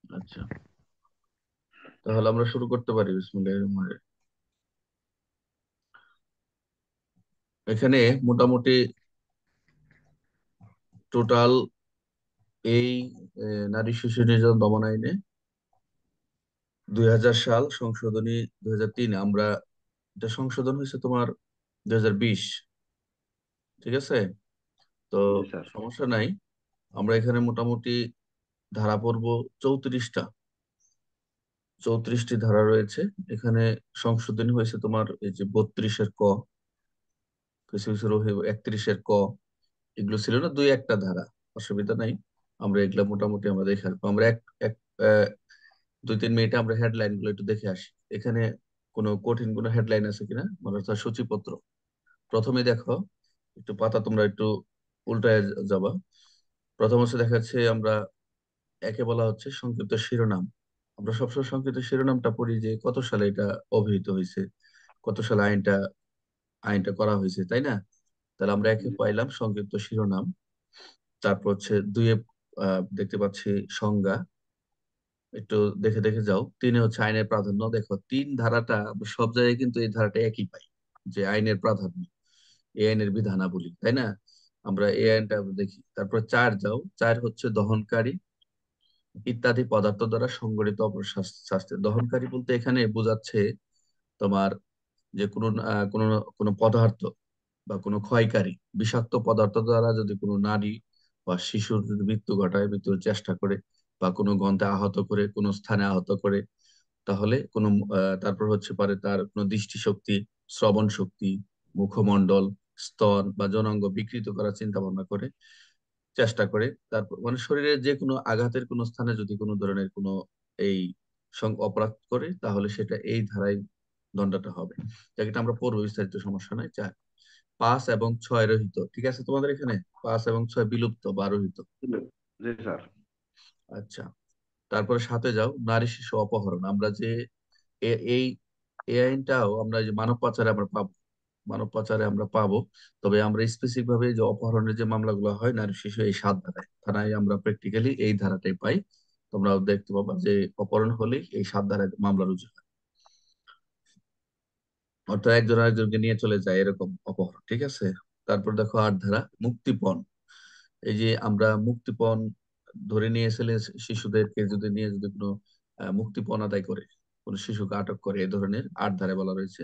আচ্ছা, তাহলে আমরা শুরু করতে পারি। বিসমিল্লাহির রহমানির রহিম। এখানে মোটামুটি টোটাল এই নারী শিশু নির্যাতন দমন আইনে 2000 সাল সংশোধনী 2003 আমরা এটা সংশোধন হয়েছে তোমার 2020। ঠিক আছে, তো জি স্যার। সমস্যা নাই। আমরা এখানে মোটামুটি ধারা পড়ব 34টা। 34টি ধারা রয়েছে এখানে। সংশোধনী হয়েছে তোমার এই যে 32-এর ক, কিছু কিছু 31-এর ক, এগুলো ছিল না, দুই একটা ধারা। অসুবিধা নাই, আমরা এগুলা মোটামুটি আমরা দেখে আসবো। আমরা এক এক 2-3 মিনিটে আমরা হেডলাইন গুলো একটু দেখে আসি। এখানে কোনো কঠিন কোনো হেডলাইন আছে কিনা, মানে অর্থাৎ সূচিপত্র। প্রথমে দেখো, একটু পাতা তোমরা একটু উল্টায় যাবা। প্রথম হচ্ছে দেখা যাচ্ছে আমরা একে বলা হচ্ছে সংক্ষিপ্ত শিরোনাম। আমরা সবসময় সংক্ষিপ্ত শিরোনামটা পড়ি যে কত সালে এটা অভিহিত হয়েছে, কত সালে আইনটা আইনটা করা হয়েছে, তাই না? তাহলে আমরা একে জি পাইলাম সংক্ষিপ্ত শিরোনাম। তারপর হচ্ছে দুইয়ে দেখতে পাচ্ছি সংজ্ঞা। একটু দেখে দেখে যাও। তিনে হচ্ছে আইনের প্রাধান্য। দেখো তিন ধারাটা আমরা সব জায়গায় কিন্তু এই ধারাটা একই পাই, যে আইনের প্রাধান্য, এই আইনের বিধানাবলী, তাই না? আমরা এই আইনটা দেখি। তারপর চার যাও, চার হচ্ছে দহনকারী ইত্যাদি পদার্থ দ্বারা সংগঠিত শাস্তি। দহনকারী বলতে এখানে বোঝাচ্ছে তোমার যে কোনো কোনো কোনো পদার্থ বা কোনো ক্ষয়কারী বিষাক্ত পদার্থ দ্বারা যদি কোনো নারী বা শিশুর যদি মৃত্যু ঘটায়, মৃত্যুর চেষ্টা করে, বা কোনো গন্তে আহত করে, কোনো স্থানে আহত করে, তাহলে কোনো তারপর হচ্ছে পারে তার কোনো দৃষ্টিশক্তি, শ্রবণ শক্তি, মুখমণ্ডল, স্তন বা যৌনাঙ্গ বিকৃত করার চিন্তা ভাবনা করে, চেষ্টা করে, তারপর মানে শরীরের যে কোনো আঘাতের কোনো স্থানে যদি কোনো ধরনের কোনো এই অপরাধ করে, তাহলে সেটা এই ধারায় দণ্ডটা হবে। যাকে আমরা পড়বো বিস্তারিত, সমস্যা নাই। চার, 5 এবং 6 রহিত। ঠিক আছে, তোমাদের এখানে 5 এবং 6 বিলুপ্ত বা রহিত। জি স্যার। আচ্ছা, তারপরে সাথে যাও, নারী শিশু অপহরণ। আমরা যে এই এই আইনটাও আমরা যে মানব পাচারে আমরা পাবো, মানব পাচারে আমরা পাবো। তবে আমরা স্পেসিফিক ভাবে যে অপহরণের যে মামলাগুলো হয় নারী শিশু, এই 7 ধারায় থানায় আমরা প্র্যাকটিক্যালি এই ধারাটাই পাই। তোমরাও দেখতে পাবা যে অপহরণ হলেই এই 7 ধারায় মামলা রুজু হয়। অর্থাৎ একজন আরেকজনকে নিয়ে চলে যায়, এরকম অপহরণ। ঠিক আছে, তারপর দেখো 8 ধারা মুক্তিপণ। এই যে আমরা মুক্তিপণ ধরে নিয়ে এসে শিশুদেরকে যদি নিয়ে যদি কোনো মুক্তিপণ আদায় করে, কোনো শিশুকে আটক করে, এই ধরনের 8 ধারায় বলা রয়েছে।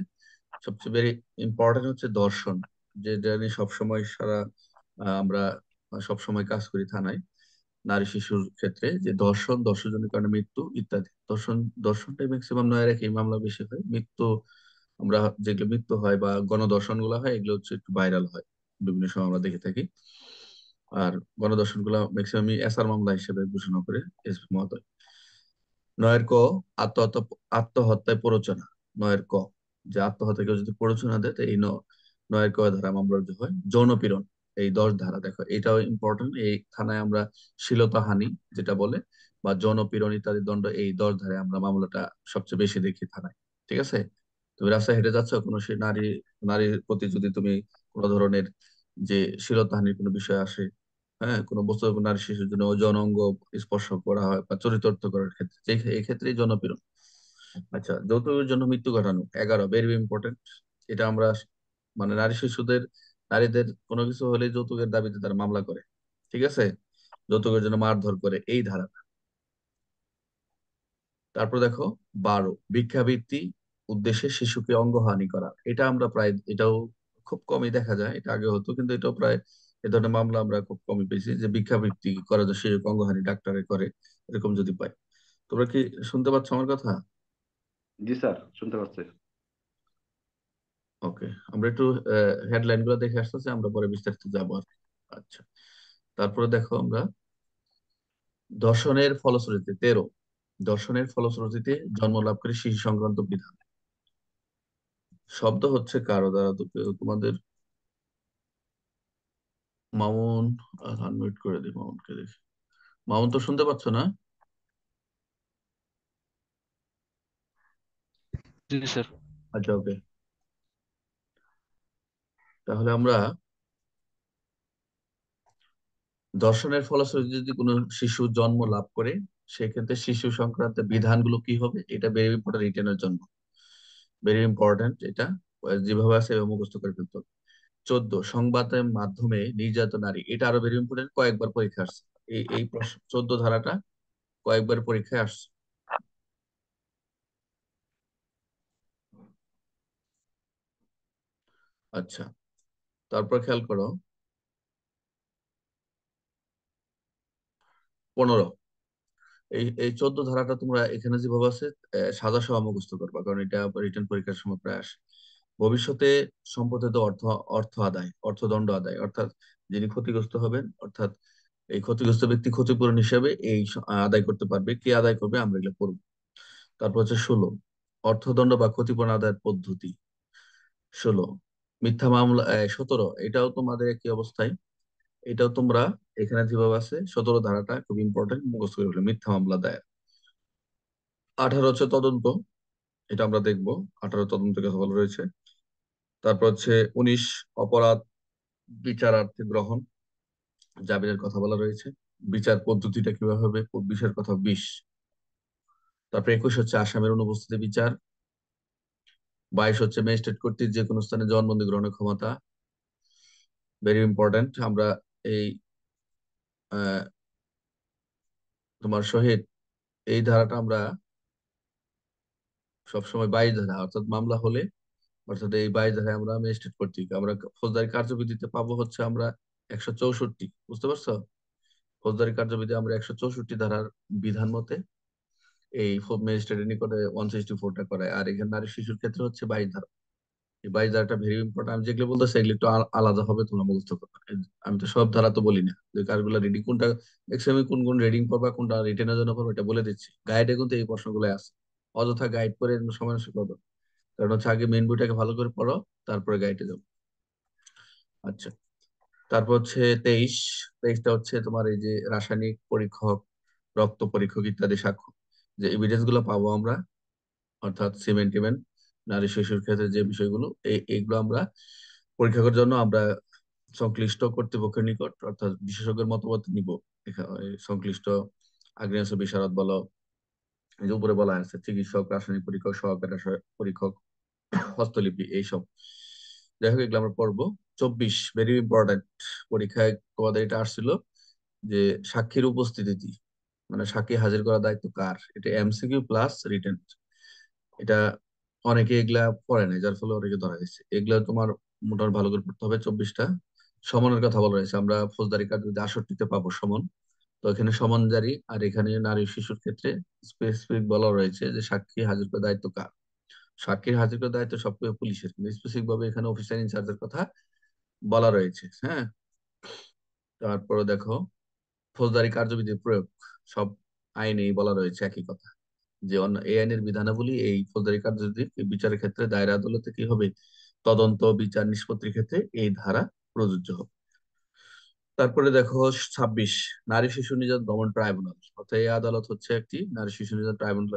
সবচেয়ে ভেরি ইম্পর্টেন্ট হচ্ছে দর্শন, যেটা নিয়ে সবসময় সারা আমরা সবসময় কাজ করি থানায় নারী শিশুর ক্ষেত্রে, যে দর্শন, দর্শনজনিত কারণে মৃত্যু ইত্যাদি। দর্শনটাই ম্যাক্সিমাম 9 এই মামলা বেশি হয়। মৃত্যু আমরা যেগুলো মৃত্যু হয় বা গণদর্শন গুলো হয়, এগুলো হচ্ছে একটু ভাইরাল হয়, বিভিন্ন সময় আমরা দেখে থাকি। আর গণদর্শন গুলা ম্যাক্সিমাম এসআর মামলা হিসেবে ঘোষণা করে এসপি মহোদয়। 9 ক, আত্মহত্যা, আত্মহত্যায় প্ররোচনা। 9 ক, যে আত্মহত্যা কেউ যদি প্ররোচনা দেয়, তো এই 9 ক ধারা মামলা রুজু হয়। যৌনপীড়ন, এই 10 ধারা। দেখো এটাও ইম্পর্টেন্ট। এই থানায় আমরা শ্লীলতাহানি যেটা বলে, বা যৌনপীড়ন ইত্যাদি দণ্ড, এই 10 ধারায় আমরা মামলাটা সবচেয়ে বেশি দেখি থানায়। ঠিক আছে, তুমি রাস্তায় হেঁটে যাচ্ছ, কোনো সে নারীর প্রতি যদি তুমি কোনো ধরনের যে শ্লীলতাহানির কোনো বিষয় আসে, হ্যাঁ, কোনো বস্তু নারী শিশুর জন্য যৌন অঙ্গ স্পর্শ করা হয় বা চরিতার্থ করার ক্ষেত্রে, এই ক্ষেত্রেই জনপীড়ন। আচ্ছা, যৌতুকের জন্য মৃত্যু ঘটানো 11, ভেরি ইম্পর্টেন্ট। এটা আমরা মানে নারী শিশুদের, নারীদের কোনো কিছু হলে যৌতুকের দাবিতে তারা মামলা করে। ঠিক আছে, যৌতুকের জন্য মারধর করে, এই ধারা। তারপর দেখো 12, ভিক্ষাবৃত্তি উদ্দেশ্যে শিশুকে অঙ্গহানি করা। এটা আমরা প্রায়, এটাও খুব কমই দেখা যায়। এটা আগে হতো, কিন্তু এটাও প্রায় এ ধরনের মামলা আমরা খুব কমই পেয়েছি, যে ভিক্ষাবৃত্তি করা যায় শিশুকে অঙ্গহানি ডাক্তারে করে, এরকম যদি পাই। তোমরা কি শুনতে পাচ্ছ আমার কথা? জি স্যার, শুনতে পাচ্ছি। ওকে, আমরা একটু হেডলাইন গুলো দেখে আসতেছি, আমরা পরে বিস্তারিত যাবো আর কি। আচ্ছা, তারপরে দেখো আমরা দর্শনের ফলশ্রুতিতে 13, দর্শনের ফলশ্রুতিতে জন্মলাভকারী শিশু সংক্রান্ত বিধান। শব্দ হচ্ছে কারো দ্বারা, তো তোমাদের মামুন, আনমিউট করে দিই মামুনকে, দেখি। মামুন তো শুনতে পাচ্ছ না? জি স্যার। আচ্ছা, ওকে। তাহলে আমরা দর্শনের ফলশ্রুতিতে যদি কোনো শিশু জন্ম লাভ করে, সেক্ষেত্রে শিশু সংক্রান্ত বিধানগুলো কি হবে, এটা ভেরি ইম্পর্টেন্ট রিটেনের জন্য, ভেরি ইম্পর্টেন্ট এটা। যেভাবে আছে এভাবে মুখস্থ করে ফেলতে হবে। 14 সংবাদের মাধ্যমে নির্যাতন নারী, এটা আরো ভেরি ইম্পর্টেন্ট, কয়েকবার পরীক্ষা আসছে। এই এই প্রশ্ন 14 ধারাটা কয়েকবার পরীক্ষায় আসছে। আচ্ছা, তারপর খেয়াল করো 15, এই এই 14 ধারাটা তোমরা এখানে যেভাবে আছে সাজা সহ মুখস্থ করবা, কারণ এটা রিটেন পরীক্ষার সময় প্রায় আসে। ভবিষ্যতে সম্পর্কিত অর্থ অর্থ আদায়, অর্থদণ্ড আদায়, অর্থাৎ যিনি ক্ষতিগ্রস্ত হবেন, অর্থাৎ এই ক্ষতিগ্রস্ত ব্যক্তি ক্ষতিপূরণ হিসেবে এই আদায় করতে পারবে, কে আদায় করবে আমরা এগুলো করবো। তারপর হচ্ছে 16 অর্থদণ্ড বা ক্ষতিপূরণ আদায়ের পদ্ধতি। 16 মিথ্যা মামলা, 17 এটাও তোমাদের একই অবস্থায়, এটাও তোমরা এখানে যেভাবে আছে 17 ধারাটা খুব ইম্পর্টেন্ট, মুখস্থ করে ফেলো, মিথ্যা মামলা দায়ের। 18 হচ্ছে তদন্ত, এটা আমরা দেখবো, 18 তদন্তের কথা বলা রয়েছে। তারপর হচ্ছে 19 অপরাধ বিচারার্থে গ্রহণ, জামিনের কথা বলা রয়েছে। বিচার পদ্ধতিটা কিভাবে হবে, বিষয়ের কথা 20। তারপর 21 হচ্ছে আসামের অনুপস্থিতি বিচার। 22 হচ্ছে ম্যাজিস্ট্রেট কর্তৃক যে কোনো স্থানে জবানবন্দি গ্রহণের ক্ষমতা, ভেরি ইম্পর্টেন্ট। আমরা এই আহ, তোমার শহীদ, এই ধারাটা আমরা সবসময় 22 ধারা, অর্থাৎ মামলা হলে, অর্থাৎ এই 22 ধারায় আমরা ম্যাজিস্ট্রেট কর্তৃক, আমরা ফৌজদারি কার্যবিধিতে পাবো হচ্ছে আমরা 164, বুঝতে পারছো? ফৌজদারি কার্যবিধি আমরা 164 ধারার বিধান মতে এই ম্যাজিস্ট্রেটের নিকটে 164টা করায়। আর এখানে নারী শিশুর ক্ষেত্রে হচ্ছে 22 ধারা। এই 22 ধারাটা ভেরি ইম্পর্টেন্ট, আমি যেগুলো বলতেছি এগুলো একটু আলাদা হবে, তোমরা মুখস্থ করবে। আমি তো সব ধারা তো বলি না, যে কারগুলো রিডিং কোনটা, এক্সামে কোন কোন রিডিং পড়বা, কোনটা রিটেনের জন্য পড়বা, এটা বলে দিচ্ছি। গাইডে কিন্তু এই প্রশ্নগুলো আছে, অযথা গাইড করে সময় নষ্ট করো না। কারণ হচ্ছে আগে মেইন বইটাকে ভালো করে পড়ো, তারপরে গাইডে যাবো। আচ্ছা, তারপর হচ্ছে 23, 23টা হচ্ছে তোমার এই যে রাসায়নিক পরীক্ষক, রক্ত পরীক্ষক ইত্যাদি সাক্ষ্য, যে এভিডেন্স গুলো পাবো আমরা, অর্থাৎ সিমেন্ট টিমেন্ট, নারী শিশুর ক্ষেত্রে যে বিষয়গুলো, এইগুলো আমরা পরীক্ষা করার জন্য আমরা সংশ্লিষ্ট কর্তৃপক্ষের নিকট, অর্থাৎ বিশেষজ্ঞের মতামত নিব। এই সংশ্লিষ্ট আগ্নেয়াস্ত্র বিশারদ বলো, এই যে উপরে বলা আছে, চিকিৎসক, রাসায়নিক পরীক্ষক, সহকারী রাসায়নিক পরীক্ষক, হস্তলিপি, এইসব। যাই হোক এগুলো আমরা পড়বো। 24 ভেরি ইম্পর্টেন্ট, পরীক্ষায় তোমাদের এটা আসছিল যে সাক্ষীর উপস্থিতি, মানে সাক্ষী হাজির করার দায়িত্ব কার, এটা এমসিকিউ প্লাস রিটেন। এটা অনেকে এগুলা পড়ে নাই, যার ফলে অনেকে ধরা গেছে। এগুলা তোমার মোটামুটি ভালো করে পড়তে হবে। 24টা সমনের কথা বলা হয়েছে, আমরা ফৌজদারি কার্ড যদি 68তে পাবো সমন, তো এখানে সমন জারি, আর এখানে নারী শিশুর ক্ষেত্রে স্পেসিফিক বলা রয়েছে যে সাক্ষী হাজির করার দায়িত্ব কার। সাক্ষীর হাজির করার দায়িত্ব সবগুলো পুলিশের, কিন্তু স্পেসিফিক ভাবে এখানে অফিসার ইনচার্জের কথা বলা রয়েছে। হ্যাঁ, তারপরে দেখো ফৌজদারি কার্যবিধির প্রয়োগ, সব আইনেই বলা রয়েছে একই কথা, যে অন্য এই আইনের বিধানাবলী এই ফৌজদারি কার্যবিধির বিচারের ক্ষেত্রে দায়রা আদালতে কি হবে, তদন্ত বিচার নিষ্পত্তির ক্ষেত্রে এই ধারা প্রযোজ্য হবে। তারপরে দেখো 26 নারী শিশু নির্যাতন দমন ট্রাইব্যুনাল, অর্থাৎ এই আদালত হচ্ছে একটি নারী শিশু নির্যাতন ট্রাইব্যুনাল,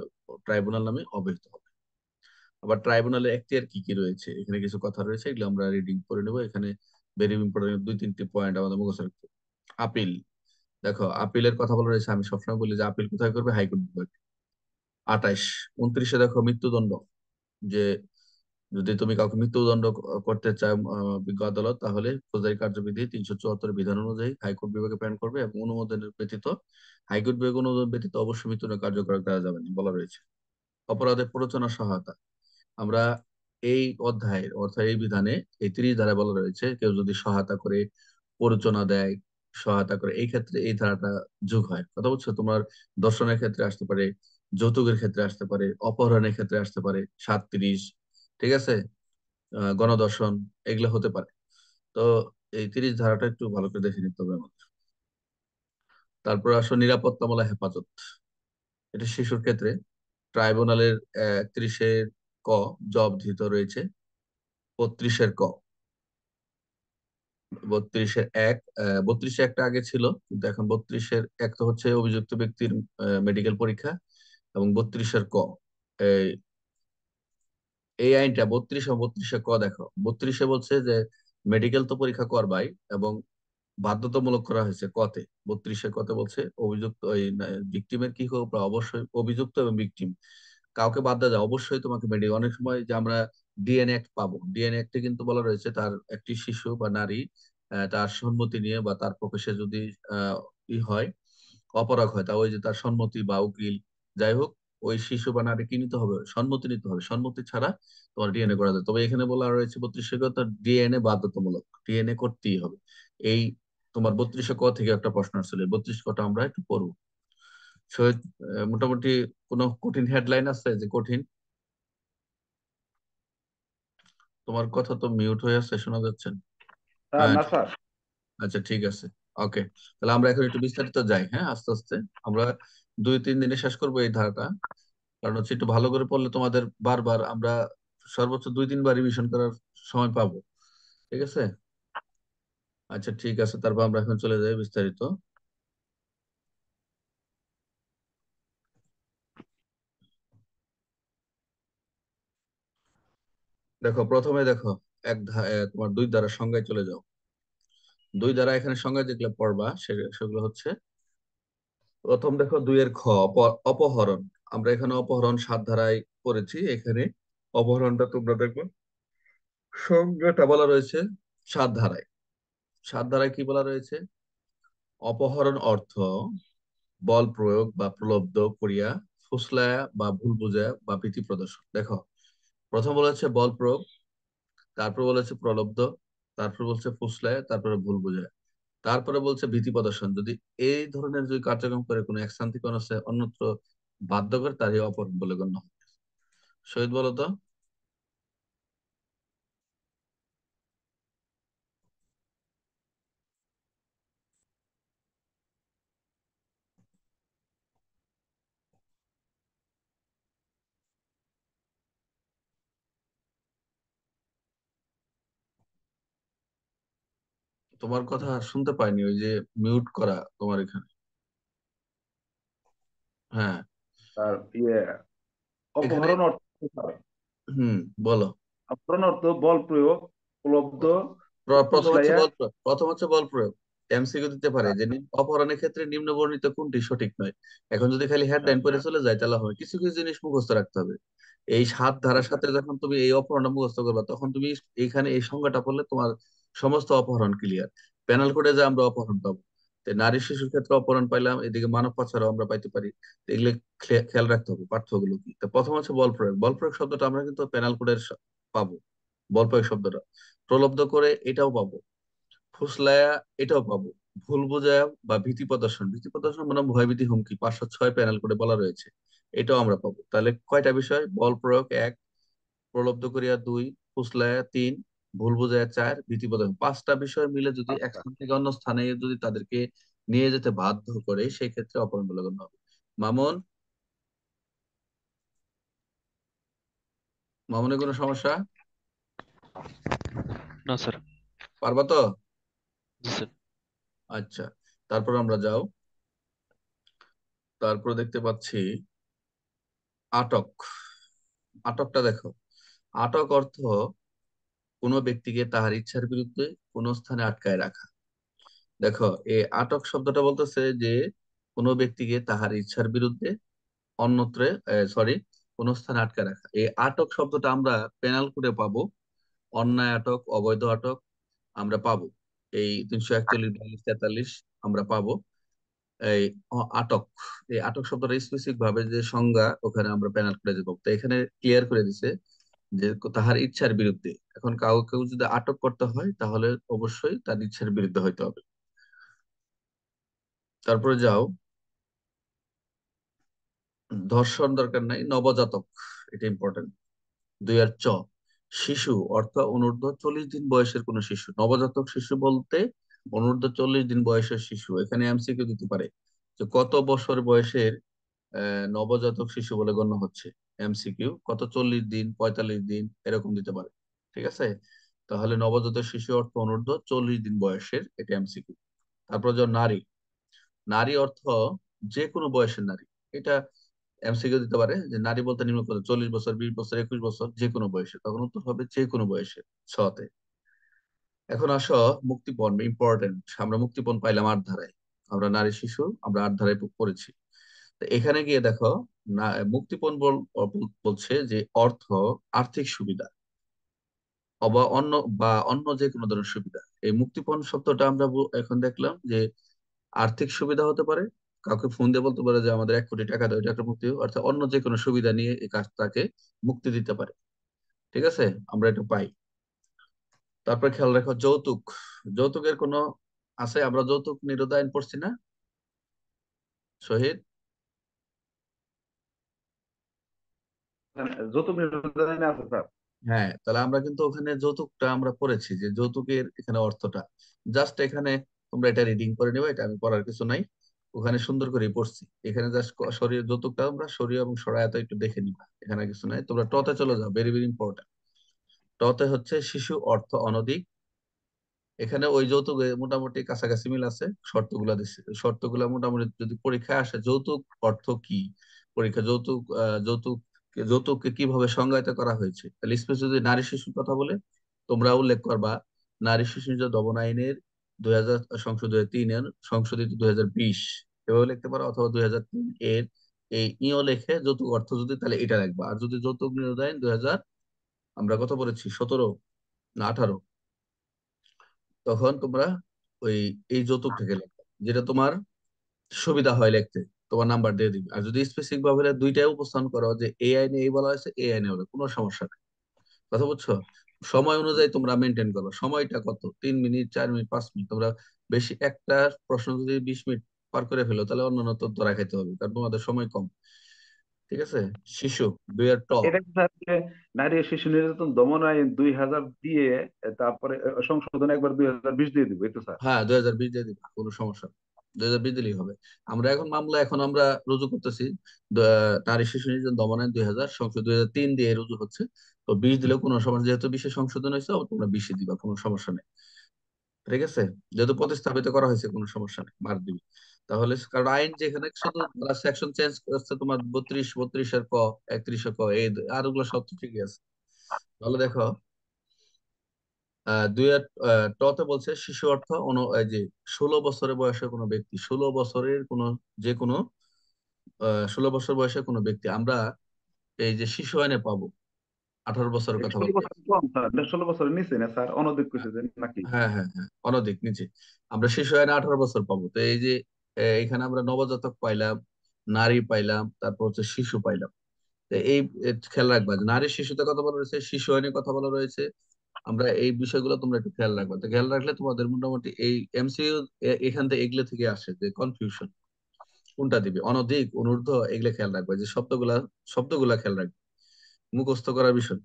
ট্রাইব্যুনাল নামে অবহিত হবে। আবার ট্রাইব্যুনালের এখতিয়ার কি কি রয়েছে, এখানে কিছু কথা রয়েছে, এগুলো আমরা রিডিং করে নেবো। এখানে ভেরি ইম্পর্টেন্ট 2-3টি পয়েন্ট আমাদের মুখস্থ রাখতে হবে। আপিল, দেখো আপিলের কথা বলা রয়েছে, আমি সবসময় বলি যে আপিল কোথায় করবে, হাইকোর্ট বিভাগ। 28 29-এ দেখো মৃত্যুদণ্ড, যে যদি তুমি কাউকে মৃত্যুদণ্ড করতে চাও বিজ্ঞ আদালত, তাহলে ফৌজদারি কার্যবিধি 374 বিধান অনুযায়ী হাইকোর্ট বিভাগে প্রেরণ করবে, এবং অনুমোদনের ব্যতীত, হাইকোর্ট বিভাগ অনুমোদন ব্যতীত অবশ্যই মৃত্যুদণ্ড কার্যকর করা যাবে না বলা রয়েছে। অপরাধের প্ররোচনা সহায়তা, আমরা এই অধ্যায়ের অর্থাৎ এই বিধানে এই 30 ধারায় বলা রয়েছে, কেউ যদি সহায়তা করে, প্ররোচনা দেয়, সহায়তা করে, এই ক্ষেত্রে এই ধারাটা যোগ হয়। কথা বলছো, তোমার দর্শনের ক্ষেত্রে আসতে পারে, যৌতুকের ক্ষেত্রে আসতে পারে, অপহরণের ক্ষেত্রে আসতে পারে 37, ঠিক আছে, গণধর্ষণ, এগুলো হতে পারে। তো এই 30 ধারাটা একটু ভালো করে দেখে নিতে হবে আমাদের। তারপর আসো নিরাপত্তামূলক হেফাজত, এটা শিশুর ক্ষেত্রে ট্রাইব্যুনালের 31-এর ক জবাবদিহিত রয়েছে, 32-এর ক, 32-এর এক, 32-এ একটা আগে ছিল, কিন্তু এখন 32-এর এক তো হচ্ছে অভিযুক্ত ব্যক্তির মেডিকেল পরীক্ষা, এবং 32-এর ক, এই এই আইনটা 32 ও 32-এ ক, দেখো 32-এ বলছে যে মেডিকেল তো পরীক্ষা করবাই, এবং বাধ্যতামূলক করা হয়েছে কতে, 32-এ কতে বলছে অভিযুক্ত ওই ভিকটিমের কি হোক বা অবশ্যই অভিযুক্ত এবং ভিকটিম কাউকে বাদ দেওয়া যায়, অবশ্যই তোমাকে মেডিকেল, অনেক সময় যে আমরা ডিএনএ অ্যাক্ট পাবো, ডিএনএ অ্যাক্টে কিন্তু বলা রয়েছে তার একটি শিশু বা নারী তার সম্মতি নিয়ে বা তার পক্ষে সে যদি আহ ই হয়, অপরাগ হয়, তা ওই যে তার সম্মতি বা উকিল যাই হোক, ওই শিশু বা নারী কি নিতে হবে, সম্মতি নিতে হবে, সম্মতি ছাড়া তোমার ডিএনএ করা যায়। তবে এখানে বলা রয়েছে 32 ডিএনএ বাধ্যতামূলক, ডিএনএ করতেই হবে। এই তোমার 32 ক থেকে একটা প্রশ্ন আসলে 32 কটা আমরা একটু পড়বো। শহীদ, মোটামুটি কোনো কঠিন হেডলাইন আছে যে কঠিন? তোমার কথা তো মিউট হয়ে আছে, শোনা যাচ্ছে না। হ্যাঁ না ঠিক, স্যার। আচ্ছা ঠিক আছে। ওকে, তাহলে আমরা এখন একটু বিস্তারিত যাই, হ্যাঁ আস্তে আস্তে। আমরা 2-3 দিনে শেষ করবো এই ধারাটা, কারণ হচ্ছে একটু ভালো করে পড়লে তোমাদের বারবার আমরা সর্বোচ্চ 2-3 বার রিভিশন করার সময় পাবো। ঠিক আছে, আচ্ছা ঠিক আছে, তারপর আমরা এখন চলে যাই বিস্তারিত। দেখো প্রথমে দেখো, তোমার দুই দ্বারা সংজ্ঞায় চলে যাও। দুই দ্বারা এখানে সংজ্ঞা যেগুলো পড়বা সেগুলো হচ্ছে, প্রথম দেখো 2-এর খ, অপহরণ। আমরা এখানে অপহরণ 7 ধারায় পড়েছি, এখানে অপহরণটা তোমরা দেখো সংজ্ঞাটা বলা রয়েছে 7 ধারায়। 7 ধারায় কি বলা রয়েছে? অপহরণ অর্থ বল প্রয়োগ বা প্রলব্ধ করিয়া ফুসলায়া বা ভুল বুঝায়া বা ভীতি প্রদর্শন। দেখো প্রথম বলেছে বল প্রয়োগ, তারপর বলেছে প্রলব্ধ, তারপর বলছে ফুসলায়া, তারপরে ভুল বুঝায়, তারপরে বলছে ভীতি প্রদর্শন। যদি এই ধরনের যদি কার্যক্রম করে কোনো এক স্থান থেকে অন্যত্র বাধ্য করে, তারই অপরাধ বলে গণ্য হবে। শহীদ বলো তো। তোমার কথা শুনতে পাইনি, ওই যে মিউট করা তোমার এখানে। হ্যাঁ, স্যার এখানে অপহরণ অর্থ স্যার, হুম, বলো। অপহরণ অর্থ বল প্রয়োগ, উপলব্ধ, প্রথম হচ্ছে ফুসলাইয়া। বল প্রয়োগ, প্রথম হচ্ছে বল প্রয়োগ। এমসিকিউ দিতে পারে যে অপহরণের ক্ষেত্রে নিম্ন বর্ণিত কোনটি সঠিক নয়। এখন যদি খালি হেডলাইন পড়ে চলে যায় তাহলে হবে, কিছু কিছু জিনিস মুখস্থ রাখতে হবে। এই 7 ধারার সাথে যখন তুমি এই অপহরণটা মুখস্থ করবে, তখন তুমি এইখানে এই সংজ্ঞাটা পড়লে তোমার সমস্ত অপহরণ ক্লিয়ার। পেনাল কোডে যে আমরা অপহরণ পাবো, তো নারী শিশুর ক্ষেত্রে অপহরণ পাইলাম, এদিকে মানব পাচারও আমরা পাইতে পারি। তো এগুলো খেয়াল রাখতে হবে পার্থক্যগুলো কি। তো প্রথম হচ্ছে বল প্রয়োগ। বল প্রয়োগ শব্দটা আমরা কিন্তু পেনাল কোডের পাবো, বল প্রয়োগ শব্দটা। প্রলব্ধ করে এটাও পাবো, ফুসলায়া এটাও পাবো, ভুল বোঝায়া বা ভীতি প্রদর্শন, ভীতি প্রদর্শন মানে ভয়ভীতি হুমকি, 506 প্যানেল করে বলা রয়েছে, এটাও আমরা পাবো। তাহলে কয়টা বিষয়? বল প্রয়োগ 1, প্রলব্ধ করিয়া 2, ফুসলায়া 3, ভুল বোঝায়া 4, ভীতি প্রদর্শন 5টা বিষয় মিলে যদি এক আচ্ছা। স্থান থেকে অন্য স্থানে যদি তাদেরকে নিয়ে যেতে বাধ্য করে, সেই ক্ষেত্রে অপহরণ বলে গণ্য হবে। মামুন, মামুনের কোনো সমস্যা? না স্যার। পারবা তো? জি স্যার। আচ্ছা, তারপর আমরা যাও, তারপর দেখতে পাচ্ছি আটক। আটকটা দেখো, আটক অর্থ কোনো ব্যক্তিকে তাহার ইচ্ছার বিরুদ্ধে কোনো স্থানে আটকায় রাখা। দেখো এই আটক শব্দটা বলতেছে যে কোনো ব্যক্তিকে তাহার ইচ্ছার বিরুদ্ধে অন্যত্র, সরি, কোনো স্থানে আটকায় রাখা। এই আটক শব্দটা আমরা পেনাল কোডে পাবো, অন্যায় আটক, অবৈধ আটক আমরা পাবো। এই 341, 42, 43 আমরা পাবো। এই আটক, এই আটক শব্দটা স্পেসিফিক ভাবে যে সংজ্ঞা, ওখানে আমরা পেনাল কোডে যে পাবো। তো এখানে ক্লিয়ার করে দিছে যে তাহার ইচ্ছার বিরুদ্ধে। এখন কাউকে যদি আটক করতে হয় তাহলে অবশ্যই তার ইচ্ছার বিরুদ্ধে হইতে হবে। তারপরে যাও, ধর্ষণ দরকার নাই, নবজাতক, এটা ইম্পর্টেন্ট। 2-এর শিশু অর্থ অনূর্ধ্ব 40 দিন বয়সের কোন শিশু। নবজাতক শিশু বলতে অনূর্ধ্ব 40 দিন বয়সের শিশু। এখানে এমসিকিউ দিতে পারে যে কত বছর বয়সের নবজাতক শিশু বলে গণ্য হচ্ছে। এমসিকিউ কত, 40 দিন, 45 দিন, এরকম দিতে পারে। ঠিক আছে, তাহলে নবজাতক শিশু অর্থ অনূর্ধ্ব 40 দিন বয়সের, এটা এমসিকিউ। তারপর যে নারী, নারী অর্থ যে কোনো বয়সের নারী, এটা এমসিকিউ দিতে পারে যে নারী বলতে নিম্ন কত, 40 বছর, 20 বছর, 21 বছর, যে কোনো বয়সে, তখন উত্তর হবে যে কোনো বয়সে, ছতে। এখন আসো, মুক্তিপণ ইম্পর্টেন্ট। আমরা মুক্তিপণ পাইলাম আট ধারায়। আমরা নারী শিশু আমরা আট ধারায় পড়েছি। তো এখানে গিয়ে দেখো, না, মুক্তিপণ বলছে যে অর্থ, আর্থিক সুবিধা অবা অন্য বা অন্য যে কোনো ধরনের সুবিধা। এই মুক্তিপণ শব্দটা আমরা এখন দেখলাম যে আর্থিক সুবিধা হতে পারে, কাউকে ফোন দিয়ে বলতে পারে যে আমাদের 1 কোটি টাকা দাও, এটা একটা মুক্তি, অর্থাৎ অন্য যে কোনো সুবিধা নিয়ে এই কাজটাকে মুক্তি দিতে পারে। ঠিক আছে, আমরা এটা পাই। তারপর খেয়াল রাখো, যৌতুক। যৌতুকের কোনো আছে? আমরা যৌতুক নিরোধ আইন পড়ছি না, শহীদ? যৌতুক নির্যাতন আইনে আছে স্যার। হ্যাঁ, তাহলে আমরা কিন্তু ওখানে যৌতুকটা আমরা পড়েছি, যে যৌতুকের এখানে অর্থটা জাস্ট এখানে তোমরা এটা রিডিং করে নিবে, এটা আমি পড়ার কিছু নাই। ওখানে সুন্দর করে পড়ছি। এখানে জাস্ট শরীর যৌতুকটা আমরা শরীর এবং সহায়তা একটু দেখে নিবা, এখানে কিছু নাই। তোমরা টতে চলে যাও, ভেরি ভেরি ইম্পর্টেন্ট। টতে হচ্ছে শিশু অর্থ অনধিক। এখানে ওই যৌতুক মোটামুটি কাছাকাছি মিল আছে, শর্তগুলা দিচ্ছে। শর্তগুলা মোটামুটি যদি পরীক্ষায় আসে, যৌতুক অর্থ কি, পরীক্ষা যৌতুক যৌতুককে কিভাবে সংজ্ঞায়িত করা হয়েছে, তাহলে স্পেস যদি নারী শিশুর কথা বলে, তোমরা উল্লেখ করবা নারী শিশু নির্যাতন দমন আইনের 2000 সংশোধনী 3 এর সংশোধিত 2020, এভাবে লিখতে পারো, অথবা 2003 এর এই ইও লেখে যৌতুক অর্থ যদি, তাহলে এটা রাখবা। আর যদি যৌতুক নিরোধ আইন 2000, আমরা কত বলেছি, 17 না 18, তখন তোমরা ওই এই যৌতুকটাকে লিখবে, যেটা তোমার সুবিধা হয় লিখতে, তোমার নাম্বার দিয়ে দিবে। আর যদি স্পেসিফিক ভাবে দুইটাই উপস্থাপন করো যে এই আইনে এই বলা হয়েছে, এই আইনে বলে, কোনো সমস্যা নেই। কথা বুঝছো? সময় অনুযায়ী তোমরা মেনটেন করো। সময়টা কত, 3 মিনিট, 4 মিনিট, 5 মিনিট। তোমরা বেশি একটা প্রশ্ন যদি 20 মিনিট পার করে ফেলো, তাহলে অন্যান্য তথ্য রাখাইতে হবে, কারণ তোমাদের সময় কম। ঠিক আছে। শিশু, 2 এর এটা কি স্যার যে নারী ও শিশু নির্যাতন দমন আইন 2000 দিয়ে তারপরে সংশোধন একবার 2020 দিয়ে দিব, এই তো স্যার? হ্যাঁ, 2020 দিয়ে দিবা, কোনো সমস্যা নেই। 2020 দিলেই হবে। আমরা এখন মামলা এখন আমরা রুজু করতেছি নারী শিশু নির্যাতন দমন আইন 2000 সংশোধন 2003 দিয়ে রুজু হচ্ছে। তো 20 দিলেও কোনো সমস্যা, যেহেতু 20 সংশোধন হয়েছে, তোমরা 20 দিবা, কোনো সমস্যা নেই। ঠিক আছে, যেহেতু প্রতিস্থাপিত করা হয়েছে, কোনো সমস্যা নেই, মার দিবি। তাহলে কারণ আইন যেখানে শুধু সেকশন চেঞ্জ করছে, তোমার 32 এর ক, 31 এর ক, এই আর ওগুলো সব তো ঠিকই আছে। তাহলে দেখো, দুই আর টতে বলছে শিশু অর্থ এই যে 16 বছরের বয়সে কোনো ব্যক্তি, 16 বছরের কোনো, যে কোনো 16 বছর বয়সে কোনো ব্যক্তি, আমরা এই যে শিশু আইনে পাবো। 18 বছরের এই কথা 16 বলতে। বছর কম স্যার, এটা 16 বছরের নিচে না স্যার, অনধিক কইছে যে নাকি? হ্যাঁ হ্যাঁ হ্যাঁ, অনধিক নিচে। আমরা শিশু আইনে 18 বছর পাবো। তো এই যে এখানে আমরা নবজাতক পাইলাম, নারী পাইলাম, তারপর হচ্ছে শিশু পাইলাম। তো এই খেয়াল রাখবা যে নারী শিশুতে কথা বলা রয়েছে, শিশু আইনে কথা বলা রয়েছে। আমরা এই বিষয়গুলো তোমরা একটু খেয়াল রাখবা। তো খেয়াল রাখলে তোমাদের মোটামুটি এই এমসিইউ এখান থেকে এগুলো থেকে আসে যে কনফিউশন কোনটা দিবে, অনধিক, অনূর্ধ্ব, এগুলো খেয়াল রাখবা, যে শব্দগুলা শব্দগুলা খেয়াল রাখবে, মুখস্থ করার বিষয়।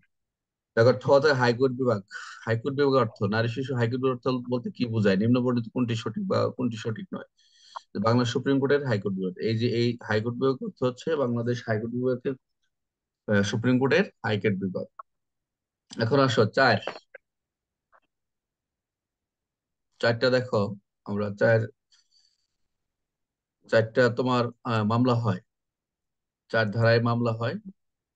দেখো, ঠতে হাইকোর্ট বিভাগ। হাইকোর্ট বিভাগ অর্থ, নারী শিশু হাইকোর্ট বিভাগ অর্থ বলতে কি বোঝায়, নিম্নবর্ণিত কোনটি সঠিক বা কোনটি সঠিক নয়। যে বাংলা সুপ্রিম কোর্টের হাইকোর্ট বিভাগ, এই যে এই হাইকোর্ট বিভাগ অর্থ হচ্ছে বাংলাদেশ হাইকোর্ট বিভাগের সুপ্রিম কোর্টের হাইকোর্ট বিভাগ। এখন আসো চারটা দেখো, আমরা চারটা তোমার মামলা হয়, 4 ধারায় মামলা হয়।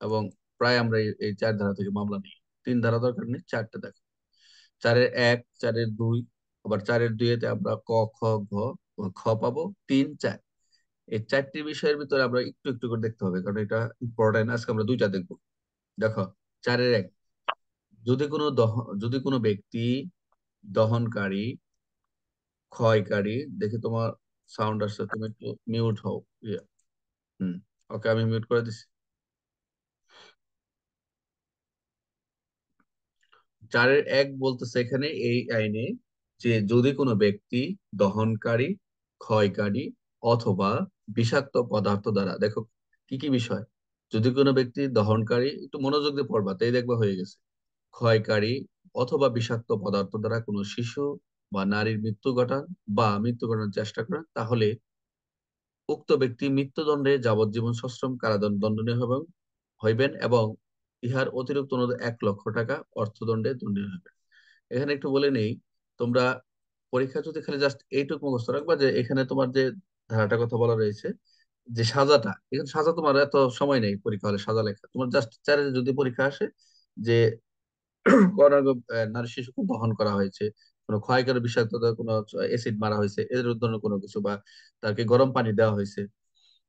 এবং প্রায় আমরা এই 4 ধারা থেকে মামলা নিই। 3 ধারা দরকার নেই, চারটা দেখো। 4-এর 1, 4-এর 2, আবার 4-এর 2 এতে আমরা ক, খ, ঘ, খ পাবো, 3, 4। এই চারটি বিষয়ের ভিতরে আমরা একটু একটু করে দেখতে হবে, কারণ এটা ইম্পর্টেন্ট। আজকে আমরা দুইটা দেখবো। দেখো, 4-এর 1, যদি কোনো ব্যক্তি দহনকারী, ক্ষয়কারী, দেখি তোমার সাউন্ড আসছে, তুমি একটু মিউট হও। ইয়া, হুম, ওকে, আমি মিউট করে দিচ্ছি। 4-এর 1 বলতেছে এখানে এই আইনে যে যদি কোনো ব্যক্তি দহনকারী, ক্ষয়কারী অথবা বিষাক্ত পদার্থ দ্বারা, দেখো কি কি বিষয়, যদি কোনো ব্যক্তি দহনকারী, একটু মনোযোগ দিয়ে পড়বা, তাই দেখবা হয়ে গেছে, ক্ষয়কারী অথবা বিষাক্ত পদার্থ দ্বারা কোনো শিশু বা নারীর মৃত্যু ঘটান বা মৃত্যু ঘটানোর চেষ্টা করেন, তাহলে উক্ত ব্যক্তি মৃত্যুদণ্ডে যাবজ্জীবন সশ্রম কারাদণ্ড দণ্ডনীয় হইবেন এবং ইহার অতিরিক্ত অনুরোধ 1 লক্ষ টাকা অর্থদণ্ডে দণ্ডনীয় হইবেন। এখানে একটু বলে নেই, তোমরা পরীক্ষা যদি খালি জাস্ট এইটুকু মুখস্থ রাখবা যে এখানে তোমার যে ধারাটার কথা বলা রয়েছে, যে সাজাটা, এখানে সাজা তোমার এত সময় নেই পরীক্ষা হলে সাজা লেখা, তোমার জাস্ট চারে যদি পরীক্ষা আসে যে নারী শিশুকে দহন করা হয়েছে, কোনো ক্ষয়কারী বিষাক্ততা, কোনো অ্যাসিড মারা হয়েছে, এর ধরনের কোনো কিছু, বা তাকে গরম পানি দেওয়া হয়েছে,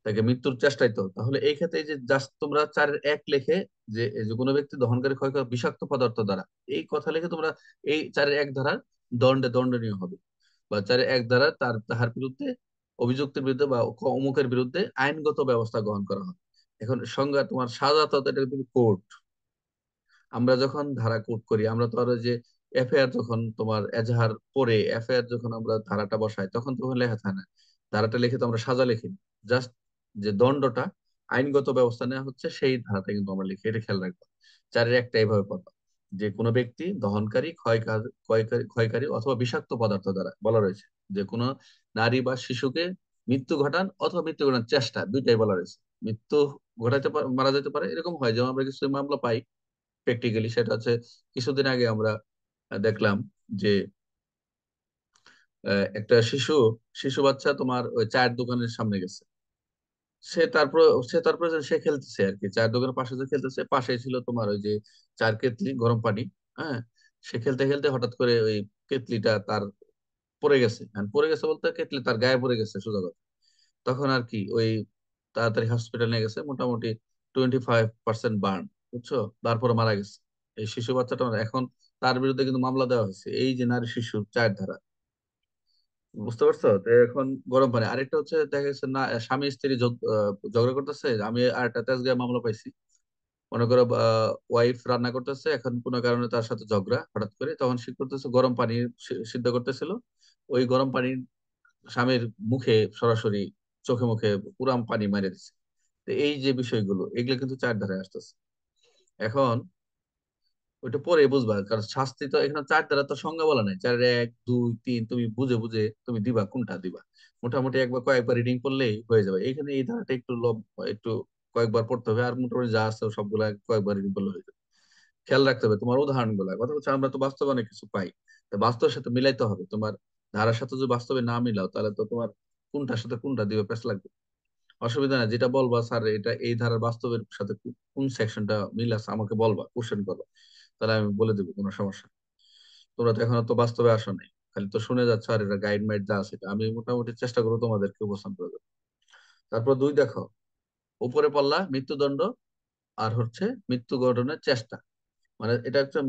তাকে মৃত্যুর চেষ্টায়, তো তাহলে এই ক্ষেত্রে এই যে জাস্ট তোমরা 4-1 লেখে, যে এই যে কোনো ব্যক্তি দহনকারী ক্ষয়কারী বিষাক্ত পদার্থ দ্বারা, এই কথা লিখে তোমরা এই 4-1 ধারার দণ্ডনীয় হবে, বা 4-1 ধারা তাহার বিরুদ্ধে, অভিযুক্তের বিরুদ্ধে বা অমুকের বিরুদ্ধে আইনগত ব্যবস্থা গ্রহণ করা হবে। এখন সংজ্ঞা তোমার সাজা, তো এটা কিন্তু কোর্ট। আমরা যখন ধারা কোর্ট করি, আমরা তো আর ওই যে এফআইআর, যখন তোমার এজাহার পরে এফআইআর যখন আমরা ধারাটা বসাই, তখন লেখা থাকে না। ধারাটা লিখে তো আমরা সাজা লিখি, জাস্ট যে দণ্ডটা, আইনগত ব্যবস্থা নেওয়া হচ্ছে, সেই ধারাটা কিন্তু আমরা লিখি। এটা খেয়াল রাখবো। 4-1 এইভাবে পড়বা, যে কোনো ব্যক্তি দহনকারী, ক্ষয়কারী অথবা বিষাক্ত পদার্থ দ্বারা, বলা রয়েছে যে কোনো নারী বা শিশুকে মৃত্যু ঘটান অথবা মৃত্যু ঘটানোর চেষ্টা, দুইটাই বলা রয়েছে। মৃত্যু ঘটাইতে পারে, মারা যেতে পারে, এরকম হয়, যেমন আমরা কিছু মামলা পাই প্র্যাকটিক্যালি। সেটা হচ্ছে কিছুদিন আগে আমরা দেখলাম যে একটা শিশু শিশু বাচ্চা তোমার ওই চায়ের দোকানের সামনে গেছে। সে তারপর সে খেলতেছে আর কি, চায়ের দোকানের পাশে যে খেলতেছে, পাশে ছিল তোমার ওই যে চার কেতলি গরম পানি। হ্যাঁ, সে খেলতে খেলতে হঠাৎ করে ওই কেতলিটা তার পড়ে গেছে। পড়ে গেছে বলতে কেতলি তার গায়ে পড়ে গেছে সোজা কথা। তখন আর কি ওই তাড়াতাড়ি হসপিটাল নিয়ে গেছে, মোটামুটি 25% বার্ন, বুঝছো, তারপরে মারা গেছে এই শিশু বাচ্চাটা। এখন তার বিরুদ্ধে কিন্তু মামলা দেওয়া হয়েছে, এই যে নারী শিশু 4 ধারা, বুঝতে পারছো? তো এখন গরম পানি। আরেকটা হচ্ছে দেখা গেছে না, স্বামী স্ত্রী ঝগড়া করতেছে। আমি আরেকটা তেজগাঁও মামলা পাইছি। মনে করো ওয়াইফ রান্না করতেছে, এখন কোনো কারণে তার সাথে ঝগড়া হঠাৎ করে, তখন সে করতেছে গরম পানি সিদ্ধ করতেছিল, ওই গরম পানি স্বামীর মুখে সরাসরি, চোখে মুখে পুরা পানি মেরে দিচ্ছে। তো এই যে বিষয়গুলো, এগুলো কিন্তু 4 ধারায় আসতেছে। এখন ওইটা পরে বুঝবা, কারণ শাস্তি তো এখানে 4 ধারা তো সংজ্ঞা বলা নাই, 4-1, 2, 3, তুমি বুঝে বুঝে তুমি দিবা, কোনটা দিবা। মোটামুটি একবার কয়েকবার রিডিং করলেই হয়ে যাবে। এখানে এই ধারাটা একটু কয়েকবার পড়তে হবে, আর মোটামুটি যা আছে সবগুলা কয়েকবার রিডিং করলে হয়ে যাবে। খেয়াল রাখতে হবে তোমার উদাহরণ গুলা। কথা হচ্ছে আমরা তো বাস্তবে অনেক কিছু পাই, তো বাস্তবের সাথে মিলাইতে হবে। তোমার ধারার সাথে যদি বাস্তবে না মিলাও, তাহলে তো তোমার কোনটার সাথে কোনটা দিবে পেস লাগবে। অসুবিধা না, যেটা বলবা স্যার এটা এই ধারার বাস্তবের সাথে কোন সেকশনটা মিল আছে আমাকে বলবা, কোশ্চেন করবা, তাহলে আমি বলে দেবো, কোনো সমস্যা নেই। তোমরা তো এখনো তো বাস্তবে আসো নাই, খালি তো শুনে যাচ্ছ, আর এটা গাইড মাইড যা আছে এটা আমি মোটামুটি চেষ্টা করবো তোমাদেরকে উপস্থাপন করে দেবো। তারপর 2 দেখো, উপরে পড়লা মৃত্যুদণ্ড, আর হচ্ছে মৃত্যু ঘটনের চেষ্টা, মানে এটা একটা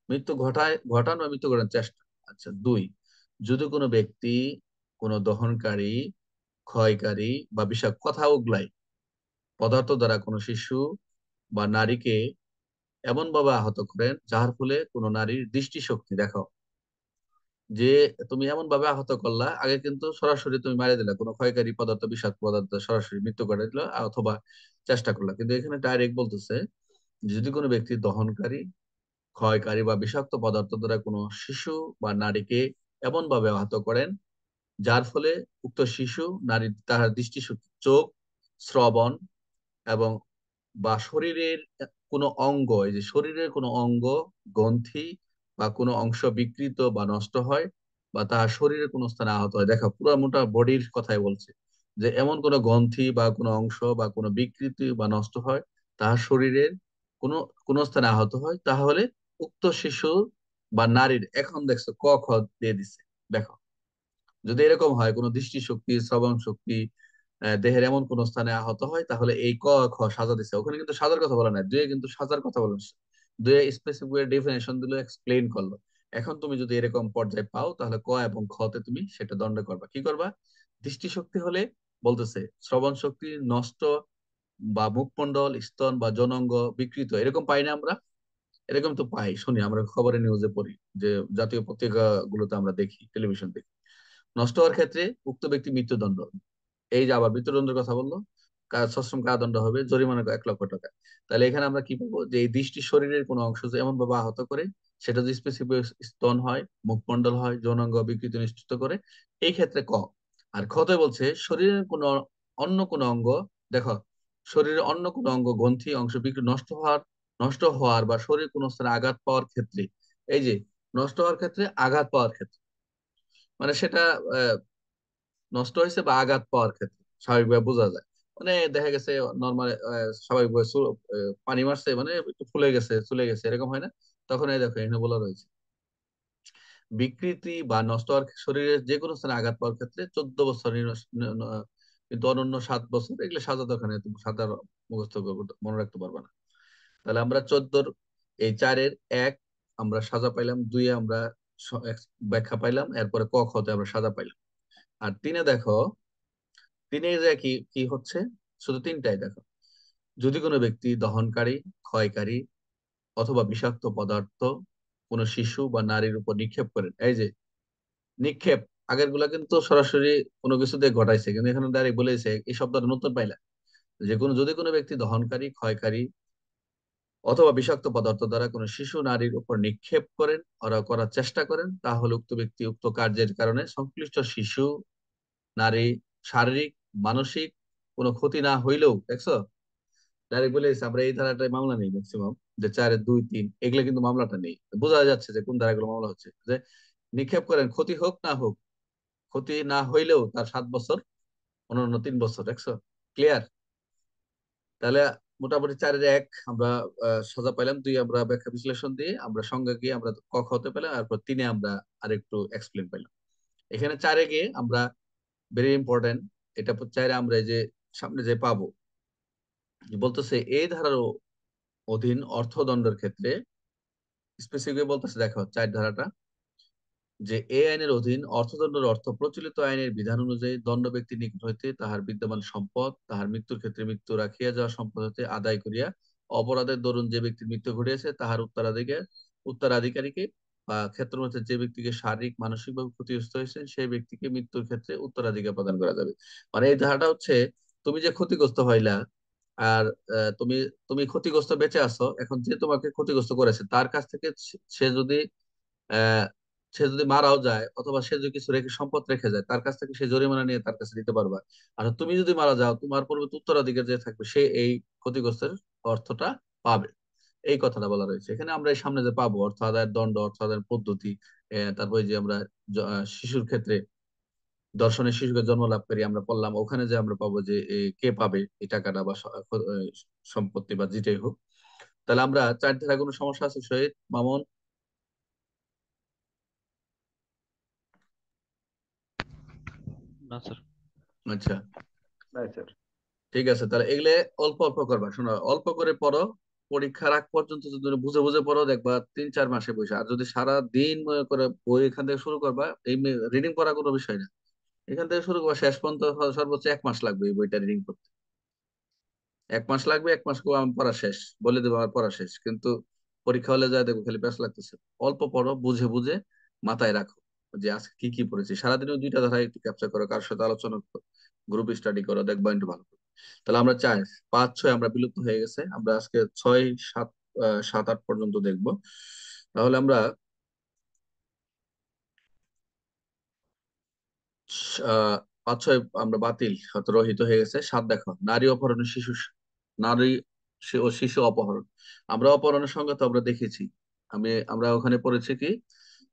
মৃত্যু ঘটান বা মৃত্যু ঘটানোর চেষ্টা। আচ্ছা, 2, যদি কোনো ব্যক্তি কোনো দহনকারী, ক্ষয়কারী বা বিষাক্ত কথা উগলাই পদার্থ দ্বারা কোনো শিশু বা নারীকে এমন ভাবে আহত করেন যার ফলে কোনো নারীর দৃষ্টিশক্তি, দেখো, যে তুমি এমন ভাবে আহত করলা, আগে কিন্তু সরাসরি তুমি মারিয়ে দিলা, কোনো ক্ষয়কারী পদার্থ, বিষাক্ত পদার্থ সরাসরি মৃত্যু ঘটাই দিলা, অথবা চেষ্টা করলা। কিন্তু এখানে ডাইরেক্ট বলতেছে যে যদি কোনো ব্যক্তি দহনকারী, ক্ষয়কারী বা বিষাক্ত পদার্থ দ্বারা কোনো শিশু বা নারীকে এমন ভাবে আহত করেন যার ফলে উক্ত শিশু নারী তাহার দৃষ্টিশক্তি, চোখ, শ্রবণ এবং বা শরীরের কোনো অঙ্গ, এই যে শরীরের কোনো অঙ্গ, গ্রন্থি বা কোনো অংশ বিকৃত বা নষ্ট হয়, বা তাহার শরীরের কোনো স্থানে আহত হয়। দেখো, পুরো মোটা বডির কথাই বলছে, যে এমন কোনো গ্রন্থি বা কোনো অংশ বা কোনো বিকৃতি বা নষ্ট হয়, তাহার শরীরের কোনো কোনো স্থানে আহত হয়, তাহলে উক্ত শিশু বা নারীর, এখন দেখছো ক খ দিয়ে দিছে। দেখো, যদি এরকম হয় কোনো দৃষ্টিশক্তি, শ্রবণ শক্তি, দেহের এমন কোন স্থানে আহত হয়, তাহলে এই ক খ সাজা দিছে। ওখানে কিন্তু সাজার কথা বলা নাই, দুয়ে কিন্তু সাজার কথা বলা হয়েছে। দুয়ে স্পেসিফিক ডেফিনেশন দিল, এক্সপ্লেইন করলো। এখন তুমি যদি এরকম পর্যায়ে পাও, তাহলে ক এবং খ তে তুমি সেটা দণ্ড করবা। কি করবা? দৃষ্টিশক্তি হলে বলতেছে শ্রবণ শক্তি নষ্ট, বা মুখমণ্ডল, স্তন বা জনঙ্গ বিকৃত, এরকম পাই না আমরা? এরকম তো পাই, শুনি আমরা, খবরে নিউজে পড়ি, যে জাতীয় পত্রিকা গুলোতে আমরা দেখি, টেলিভিশন দেখি। নষ্ট হওয়ার ক্ষেত্রে উক্ত ব্যক্তি মৃত্যুদণ্ড। এই যে আবার মৃত্যুদণ্ডের কথা বললো, সশ্রম কারাদণ্ড হবে, জরিমানা 1 লক্ষ টাকা। তাহলে এখানে আমরা কি পাবো, যে এই দৃষ্টি শরীরের কোনো অংশ যে এমন ভাবে আহত করে, সেটা যদি স্পেসিফিক স্তন হয়, মুখমণ্ডল হয়, যৌনাঙ্গ বিকৃতি নিশ্চিত করে, এই ক্ষেত্রে ক। আর খতে বলছে শরীরের কোনো অন্য কোনো অঙ্গ, দেখো, শরীরের অন্য কোনো অঙ্গ, গ্রন্থি অংশ বিকৃতি নষ্ট হওয়ার বা শরীর কোনো স্থানে আঘাত পাওয়ার ক্ষেত্রে, এই যে নষ্ট হওয়ার ক্ষেত্রে, আঘাত পাওয়ার ক্ষেত্রে, মানে সেটা নষ্ট হয়েছে বা আঘাত পাওয়ার ক্ষেত্রে স্বাভাবিকভাবে বোঝা যায়। মানে দেখা গেছে নর্মাল স্বাভাবিকভাবে পানি মারছে, মানে একটু ফুলে গেছে, চলে গেছে, এরকম হয় না? তখন এই দেখো এখানে বলা রয়েছে বিকৃতি বা নষ্ট হওয়ার, শরীরের যে কোনো স্থানে আঘাত পাওয়ার ক্ষেত্রে 14 বছর কিন্তু অনন্য 7 বছর এগুলো সাজা দরকার নেই, তুমি সাজা মুখস্থ মনে রাখতে পারবে না। তাহলে আমরা 14 এই 4-এর 1 আমরা সাজা পাইলাম, 2-এ আমরা ব্যাখ্যা পাইলাম, এরপরে ক খ তে আমরা সাজা পাইলাম। আর 3-এ দেখো, 3-এ যে কি কি হচ্ছে, শুধু 3টাই দেখো। যদি কোনো ব্যক্তি দহনকারী, ক্ষয়কারী অথবা বিষাক্ত পদার্থ কোনো শিশু বা নারীর উপর নিক্ষেপ করেন, এই যে নিক্ষেপ, আগের গুলা কিন্তু সরাসরি কোনো কিছুতে ঘটাইছে, কিন্তু এখানে ডাইরেক্ট বলেছে, এই শব্দটা নতুন পাইলা, যে কোনো যদি কোনো ব্যক্তি দহনকারী, ক্ষয়কারী অথবা বিষাক্ত পদার্থ দ্বারা কোনো শিশু নারীর উপর নিক্ষেপ করেন, ওরা করার চেষ্টা করেন, তাহলে উক্ত ব্যক্তি উক্ত কার্যের কারণে সংশ্লিষ্ট শিশু নারী শারীরিক মানসিক কোনো ক্ষতি না হইলেও, দেখছো ডাইরেক্ট বলে দিচ্ছে, আমরা এই ধারাটায় মামলা নেই ম্যাক্সিমাম, যে 4-2-3 এগুলো কিন্তু মামলাটা নেই, বোঝা যাচ্ছে যে কোন ধারাগুলো মামলা হচ্ছে, যে নিক্ষেপ করেন, ক্ষতি হোক না হোক, ক্ষতি না হইলেও তার 7 বছর, অন্যান্য 3 বছর, দেখছো ক্লিয়ার। তাহলে মোটামুটি 4-এর 1 আমরা সাজা পাইলাম, 2 আমরা ব্যাখ্যা বিশ্লেষণ দিয়ে আমরা সংজ্ঞা গিয়ে আমরা ক খ হতে পেলাম, তারপর 3-এ আমরা আরেকটু এক্সপ্লেন পাইলাম। এখানে 4-এ গিয়ে আমরা ভেরি ইম্পর্টেন্ট, এটা 4-এ আমরা এই যে সামনে যে পাবো, বলতেছে এই ধারার অধীন অর্থদণ্ডের ক্ষেত্রে স্পেসিফিক বলতেছে, দেখো 4 ধারাটা, যে এই আইনের অধীন অর্থদণ্ডের অর্থ প্রচলিত আইনের বিধান অনুযায়ী দণ্ড ব্যক্তি নিকট হইতে তাহার বিদ্যমান সম্পদ, তাহার মৃত্যুর ক্ষেত্রে মৃত্যু রাখিয়া যাওয়া সম্পদ হইতে আদায় করিয়া, অপরাধের দরুন যে ব্যক্তির মৃত্যু ঘটিয়াছে তাহার উত্তরাধিকারীকে বা ক্ষেত্র মধ্যে যে ব্যক্তিকে শারীরিক মানসিকভাবে ক্ষতিগ্রস্ত হয়েছে সেই ব্যক্তিকে মৃত্যুর ক্ষেত্রে উত্তরাধিকার প্রদান করা যাবে। মানে এই ধারাটা হচ্ছে, তুমি যে ক্ষতিগ্রস্ত হইলা, আর তুমি তুমি ক্ষতিগ্রস্ত বেঁচে আছো, এখন যে তোমাকে ক্ষতিগ্রস্ত করেছে তার কাছ থেকে সে যদি আহ সে যদি মারাও যায়, অথবা সে যদি কিছু রেখে সম্পদ রেখে যায়, তার কাছ থেকে সে জরিমানা নিয়ে তার কাছে দিতে পারবা। আর তুমি যদি মারা যাও, তোমার পরবর্তী উত্তরাধিকার যে থাকবে সে এই ক্ষতিগ্রস্তের অর্থটা পাবে। এই কথাটা বলা রয়েছে এখানে। আমরা এই সামনে যে পাবো অর্থ আদায়ের দণ্ড, অর্থ আদায়ের পদ্ধতি, তারপরে যে আমরা শিশুর ক্ষেত্রে দর্শনের শিশুকে জন্ম লাভকারী আমরা পড়লাম, ওখানে যে আমরা পাবো যে কে পাবে এই টাকাটা বা সম্পত্তি বা যেটাই হোক। তাহলে আমরা 4 ধারা কোনো সমস্যা আছে শহীদ মামুন? না স্যার। আচ্ছা, নাই স্যার। ঠিক আছে। তাহলে এগুলো অল্প অল্প করবা, শোনো, অল্প করে পড়ো, পরীক্ষার আগ পর্যন্ত যদি তুমি বুঝে বুঝে পড়ো, দেখবা 3-4 মাসে বসে। আর যদি সারা দিন মনে করে বই এখান থেকে শুরু করবা, এই রিডিং পড়া কোনো বিষয় না, এখান থেকে শুরু করবা, শেষ পর্যন্ত সর্বোচ্চ 1 মাস লাগবে এই বইটা রিডিং করতে। 1 মাস লাগবে, 1 মাস আমার পড়া শেষ, বলে দেবো আমার পড়া শেষ, কিন্তু পরীক্ষা হলে যায় দেখবো খালি প্যাস লাগতেছে। অল্প পড়ো, বুঝে বুঝে মাথায় রাখো, যে আজকে কি কি পড়েছি। সারাদিনে 2টা ধারা একটু ক্যাপচার করো, কার সাথে আলোচনা করো, গ্রুপ স্টাডি করো, দেখবা একটু ভালো করে। তাহলে আমরা 4-5-6 আমরা বিলুপ্ত হয়ে গেছে, আমরা আজকে 6-7-7-8 পর্যন্ত দেখবো। তাহলে আমরা 5-6 আমরা বাতিল, হয়তো রহিত হয়ে গেছে। 7 দেখো, নারী অপহরণের নারী ও শিশু অপহরণ। আমরা অপহরণের সংজ্ঞা তো আমরা দেখেছি, আমরা ওখানে পড়েছি কি,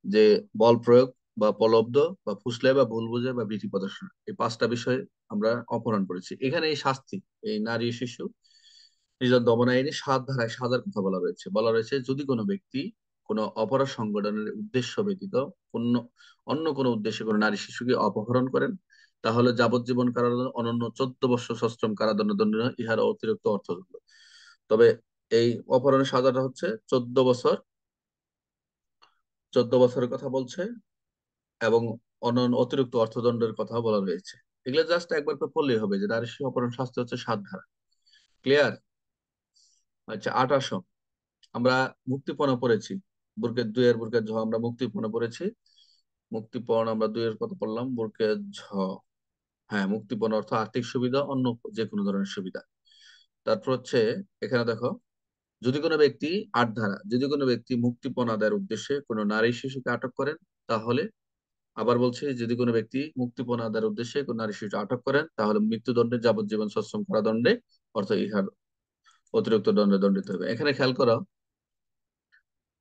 যে বল প্রয়োগ বা প্রলব্ধ বা ফুসলে বা ভুল বুঝে বা ভীতি প্রদর্শন, এই 5টা বিষয় আমরা অপহরণ করেছি। এখানে এই শাস্তি, এই নারী শিশু নির্যাতন দমন আইনে 7 ধারায় সাজার কথা বলা রয়েছে। বলা রয়েছে, যদি কোনো ব্যক্তি কোনো অপরাধ সংগঠনের উদ্দেশ্য ব্যতীত অন্য অন্য কোনো উদ্দেশ্যে কোনো নারী শিশুকে অপহরণ করেন, তাহলে যাবজ্জীবন কারাদণ্ড অনন্য 14 বছর সশ্রম কারাদণ্ড দণ্ডনীয়, ইহার অতিরিক্ত অর্থদণ্ড। তবে এই অপহরণের সাজাটা হচ্ছে 14 বছর, 14 বছরের কথা বলছে, এবং অনন্য অতিরিক্ত অর্থদণ্ডের কথা বলা রয়েছে। এগুলো জাস্ট একবার করে পড়লেই হবে, যে নারী শিশু অপহরণ শাস্তি হচ্ছে 7 ধারা। ক্লিয়ার? আচ্ছা, 8 আসো। আমরা মুক্তিপণ পড়েছি, বুরকের 2-এর বুরকের ঝ আমরা মুক্তিপণ পড়েছি। মুক্তিপণ আমরা 2-এর কত পড়লাম, বুরকের ঝ। হ্যাঁ, মুক্তিপণ অর্থ আর্থিক সুবিধা, অন্য যে কোনো ধরনের সুবিধা। তারপর হচ্ছে, এখানে দেখো, যদি কোনো ব্যক্তি, 8 ধারা, যদি কোনো ব্যক্তি মুক্তিপণ আদায়ের উদ্দেশ্যে কোনো নারী শিশুকে আটক করেন, তাহলে, আবার বলছি, যদি কোনো ব্যক্তি মুক্তিপণ আদায়ের উদ্দেশ্যে কোনো নারী শিশুকে আটক করেন, তাহলে মৃত্যুদণ্ডে, যাবজ্জীবন সশ্রম কারাদণ্ডে, অর্থাৎ ইহার অতিরিক্ত দণ্ডে দণ্ডিত হবে। এখানে খেয়াল করো,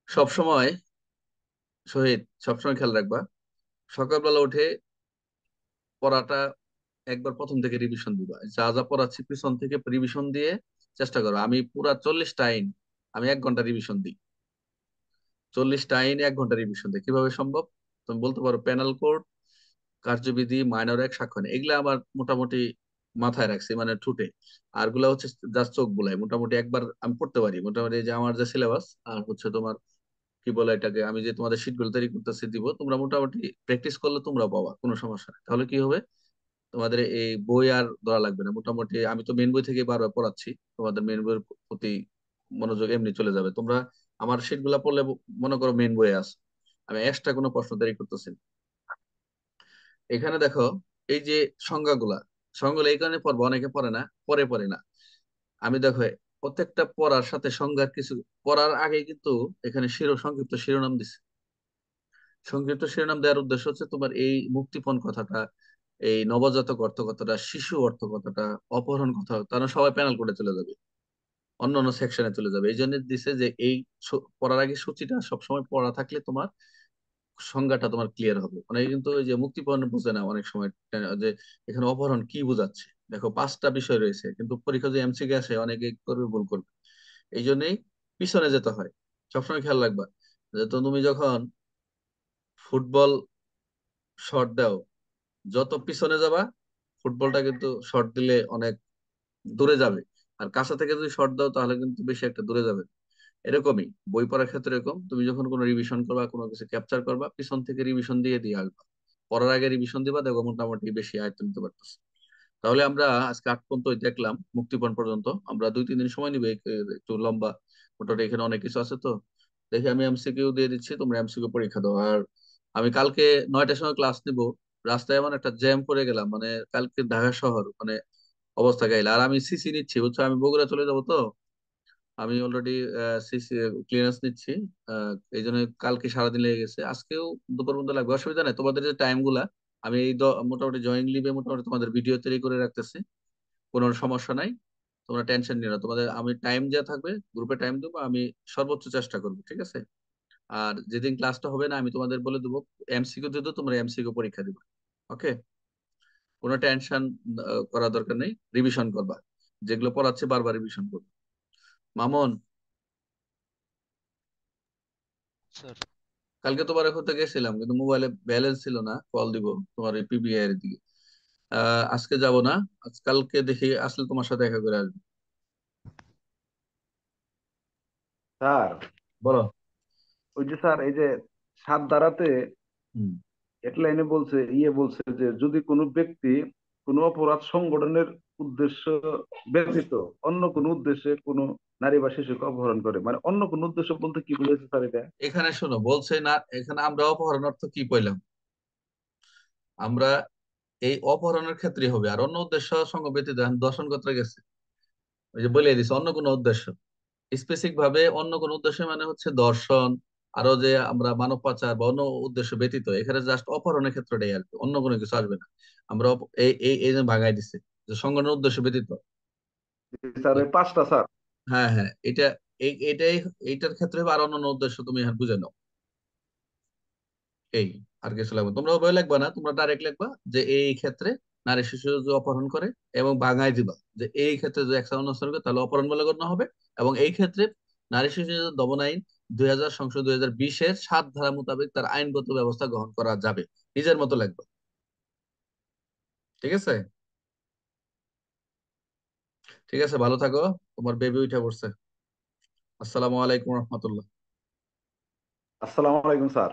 সবসময় শহীদ, সবসময় খেয়াল রাখবা, সকালবেলা উঠে পড়াটা একবার প্রথম থেকে রিভিশন দিবা, যা যা পড়াচ্ছি পিছন থেকে রিভিশন দিয়ে চেষ্টা করো। আমি পুরা 40টা আইন আমি 1 ঘন্টা রিভিশন দিই, 40টা আইন 1 ঘন্টা রিভিশন দিই, কিভাবে সম্ভব? তুমি বলতে পারো পেনাল কোড, কার্যবিধি, মাইনর এক, সাক্ষ্য আইন, এগুলা আবার মোটামুটি মাথায় রাখছি, মানে ঠুটে। আর গুলা হচ্ছে জাস্ট চোখ বুলাই, মোটামুটি একবার আমি পড়তে পারি মোটামুটি। এই যে আমার যে সিলেবাস, আর হচ্ছে তোমার কি বলে এটাকে, আমি যে তোমাদের শীট গুলো তৈরি করতেছি দিব, তোমরা মোটামুটি প্র্যাকটিস করলে তোমরা পাবা, কোনো সমস্যা নেই। তাহলে কি হবে, তোমাদের এই বই আর ধরা লাগবে না। মোটামুটি আমি তো মেন বই থেকে বারবার পড়াচ্ছি, তোমাদের মেন বইয়ের প্রতি মনোযোগ এমনি চলে যাবে। তোমরা আমার শীট গুলা পড়লে মনে করো মেন বইয়ে আছে, আমি এক্সট্রা কোনো প্রশ্ন তৈরি করতেছি না। এখানে দেখো, এই যে সংজ্ঞাগুলা, সংজ্ঞাগুলো এই কারণে পড়বো, অনেকে পড়ে না, পরে পড়ে না। আমি দেখো প্রত্যেকটা পড়ার সাথে সংজ্ঞার কিছু পড়ার আগে কিন্তু এখানে সংক্ষিপ্ত শিরোনাম দিছে। সংক্ষিপ্ত শিরোনাম দেওয়ার উদ্দেশ্য হচ্ছে তোমার এই মুক্তিপণ কথাটা, এই নবজাতক অর্থ কথাটা, শিশু অর্থ কথাটা, অপহরণ কথা, তারা সবাই প্যানেল করে চলে যাবে, অন্য অন্য সেকশনে চলে যাবে। এই জন্য দিছে যে এই পড়ার আগে সূচিটা সবসময় পড়া থাকলে তোমার সংজ্ঞাটা তোমার ক্লিয়ার হবে। অনেকে কিন্তু ওই যে মুক্তিপণ বুঝে না অনেক সময়, যে এখানে অপহরণ কি বোঝাচ্ছে। দেখো 5টা বিষয় রয়েছে, কিন্তু পরীক্ষা যে এমসিকিউ আসে অনেকে করবে, ভুল করবে। এই জন্যই পিছনে যেতে হয়। সবসময় খেয়াল রাখবা যে তো তুমি যখন ফুটবল শট দাও, যত পিছনে যাবা ফুটবলটা কিন্তু শট দিলে অনেক দূরে যাবে। আর কাছে থেকে যদি শট দাও তাহলে কিন্তু বেশি একটা দূরে যাবে না। এরকমই বই পড়ার ক্ষেত্রে এরকম, তুমি যখন কোনো রিভিশন করবা, কোনো কিছু ক্যাপচার করবা, পিছন থেকে রিভিশন দিয়ে দিয়ে আসবা, পড়ার আগে রিভিশন দিবা, দেখো মোটামুটি বেশি আয়ত্ত নিতে পারতেছে। তাহলে আমরা আজকে 8 পর্যন্ত দেখলাম, মুক্তিপণ পর্যন্ত। আমরা 2-3 দিন সময় নিবে, একটু লম্বা, মোটামুটি এখানে অনেক কিছু আছে তো। দেখি আমি এমসিকিউ দিয়ে দিচ্ছি, তোমরা এমসিকিউ পরীক্ষা দাও। আর আমি কালকে 9টার সময় ক্লাস নিব। রাস্তায় এমন একটা জ্যাম পড়ে গেলাম, মানে কালকে ঢাকা শহর মানে অবস্থা গাইলা। আর আমি সিসি নিচ্ছি বুঝছো, আমি বগুড়া চলে যাবো তো। আমি অলরেডি সিসি ক্লিয়ারেন্স নিচ্ছি। এই জন্য কালকে সারাদিন লেগে গেছে, আজকেও দুপুর পর্যন্ত লাগবে, অসুবিধা নেই। তোমাদের যে টাইম গুলা, আমি এই মোটামুটি জয়েন লিভে মোটামুটি তোমাদের ভিডিও তৈরি করে রাখতেছি, কোনো সমস্যা নাই। তোমরা টেনশন নিও না, তোমাদের আমি টাইম দেওয়া থাকবে, গ্রুপে টাইম দেবো, আমি সর্বোচ্চ চেষ্টা করবো, ঠিক আছে। আর যেদিন ক্লাসটা হবে না আমি তোমাদের বলে দেবো, এমসিকিউ দিয়ে দেবো, তোমরা এমসিকিউ পরীক্ষা দিবে। ওকে, কোনো টেনশন করার দরকার নেই, রিভিশন করবা, যেগুলো পড়াচ্ছে বারবার রিভিশন করবা। মামুন, স্যার। কালকে তোমার করতে গেছিলাম কিন্তু মোবাইলে ব্যালেন্স ছিল না, কল দিব তোমার এই পিবিআই এর দিকে। আজকে যাব না, কালকে দেখি আসলে তোমার সাথে দেখা করে আসবো। স্যার, বলো। ওই যে স্যার, এই যে 7 ধারাতে হুম। হেডলাইনে বলছে, বলছে যে যদি কোনো ব্যক্তি কোনো অপরাধ সংগঠনের উদ্দেশ্য ব্যতীত অন্য কোনো উদ্দেশ্যে কোনো নারী বা শিশুকে অপহরণ করে, মানে অন্য কোনো উদ্দেশ্য বলতে কি বুঝেছে স্যার এটা? এখানে শোনো, বলছে না এখানে আমরা অপহরণ অর্থ কি পেলাম, আমরা এই অপহরণের ক্ষেত্রে হবে, আর অন্য উদ্দেশ্য সঙ্গ ব্যতীত এখন দর্শন করতে গেছে, ওই যে বলে দিছে অন্য কোনো উদ্দেশ্য, স্পেসিফিক ভাবে অন্য কোনো উদ্দেশ্য মানে হচ্ছে দর্শন, আরো যে আমরা মানব পাচার বা অন্য উদ্দেশ্য ব্যতীত, এখানে জাস্ট অপহরণের ক্ষেত্রটাই আসবে, অন্য কোনো কিছু আসবে না। আমরা এই এই এই যে ভাগাই দিছে যে সংগঠনের উদ্দেশ্য ব্যতীত। স্যার এই 5টা স্যার। হ্যাঁ হ্যাঁ, এটাই এইটার ক্ষেত্রে হবে, আর অন্য উদ্দেশ্য তুমি এখন বুঝে নাও। এই আর কিছু লাগবে, তোমরা বই লিখবা না, তোমরা ডাইরেক্ট লিখবা যে এই ক্ষেত্রে নারী শিশু যদি অপহরণ করে, এবং ভাঙায় দিবা যে এই ক্ষেত্রে যদি একশো অনুসরণ করে তাহলে অপহরণ বলে গণ্য হবে। এবং এই ক্ষেত্রে নারী শিশু দমন আইন 2000 সংশোধন 2020-এর 7 ধারা মোতাবেক তার আইনগত ব্যবস্থা গ্রহণ করা যাবে। নিজের মতো লাগবে, ঠিক আছে। ঠিক আছে, ভালো থাকো। তোমার বেবি উঠে পড়ছে। আসসালামু আলাইকুম রহমতুল্লাহ। আসসালামু আলাইকুম স্যার।